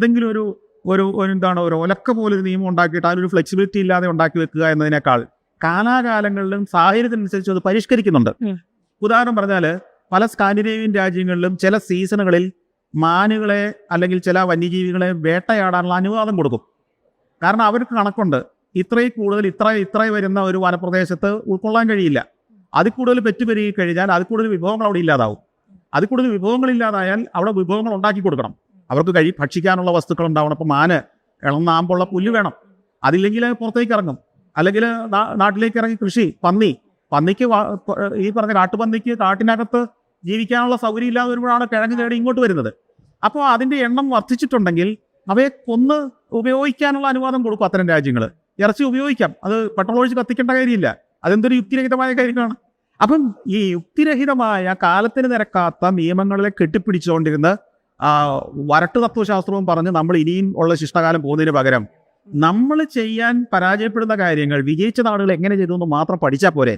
എന്തെങ്കിലും ഒരു ഒലക്ക പോലൊരു നിയമം ഉണ്ടാക്കിയിട്ട് അതിനൊരു ഫ്ലെക്സിബിലിറ്റി ഇല്ലാതെ ഉണ്ടാക്കി വെക്കുക എന്നതിനേക്കാൾ കാലാകാലങ്ങളിലും സാഹചര്യത്തിനനുസരിച്ച് അത് പരിഷ്കരിക്കുന്നുണ്ട്. ഉദാഹരണം പറഞ്ഞാൽ പല സ്കാൻഡിനേവിയൻ രാജ്യങ്ങളിലും ചില സീസണുകളിൽ മാനുകളെ അല്ലെങ്കിൽ ചില വന്യജീവികളെ വേട്ടയാടാനുള്ള അനുവാദം കൊടുക്കും. കാരണം അവർക്ക് കണക്കുണ്ട്, ഇത്രയും കൂടുതൽ ഇത്ര വരുന്ന ഒരു വനപ്രദേശത്ത് ഉൾക്കൊള്ളാൻ കഴിയില്ല. അതിൽ കൂടുതൽ പെറ്റുപെരുകി കഴിഞ്ഞാൽ അതിൽ കൂടുതൽ വിഭവങ്ങൾ അവിടെ ഇല്ലാതാവും. അതിൽ കൂടുതൽ വിഭവങ്ങൾ ഇല്ലാതായാൽ അവിടെ വിഭവങ്ങൾ ഉണ്ടാക്കി കൊടുക്കണം. അവർക്ക് ഭക്ഷിക്കാനുള്ള വസ്തുക്കൾ ഉണ്ടാവണം. അപ്പോൾ മാന് ഇളന്നാമ്പുള്ള പുല്ല് വേണം, അതില്ലെങ്കിൽ പുറത്തേക്ക് ഇറങ്ങും. അല്ലെങ്കിൽ നാട്ടിലേക്ക് ഇറങ്ങി കൃഷി, പന്നിക്ക് ഈ പറഞ്ഞ കാട്ടുപന്നിക്ക് കാട്ടിനകത്ത് ജീവിക്കാനുള്ള സൗകര്യം ഇല്ലാതെ വരുമ്പോഴാണ് കിഴങ്ങ് തേടി ഇങ്ങോട്ട് വരുന്നത്. അപ്പോൾ അതിൻ്റെ എണ്ണം വർദ്ധിച്ചിട്ടുണ്ടെങ്കിൽ അവയെ കൊന്ന് ഉപയോഗിക്കാനുള്ള അനുവാദം കൊടുക്കും അത്തരം രാജ്യങ്ങൾ. ഇറച്ചി ഉപയോഗിക്കാം, അത് പെട്രോൾ ഒഴിച്ച് കത്തിക്കേണ്ട കാര്യമില്ല. അതെന്തൊരു യുക്തിരഹിതമായ കാര്യമാണ്. അപ്പം ഈ യുക്തിരഹിതമായ കാലത്തിന് നിരക്കാത്ത നിയമങ്ങളെ കെട്ടിപ്പിടിച്ചുകൊണ്ടിരുന്ന് വരട്ട് തത്വശാസ്ത്രവും പറഞ്ഞ് നമ്മൾ ഇനിയും ഉള്ള ശിഷ്ടകാലം പോകുന്നതിന് പകരം നമ്മൾ ചെയ്യാൻ പരാജയപ്പെടുന്ന കാര്യങ്ങൾ വിജയിച്ച നാടുകൾ എങ്ങനെ ചെയ്തു എന്ന് മാത്രം പഠിച്ചാൽ പോരെ.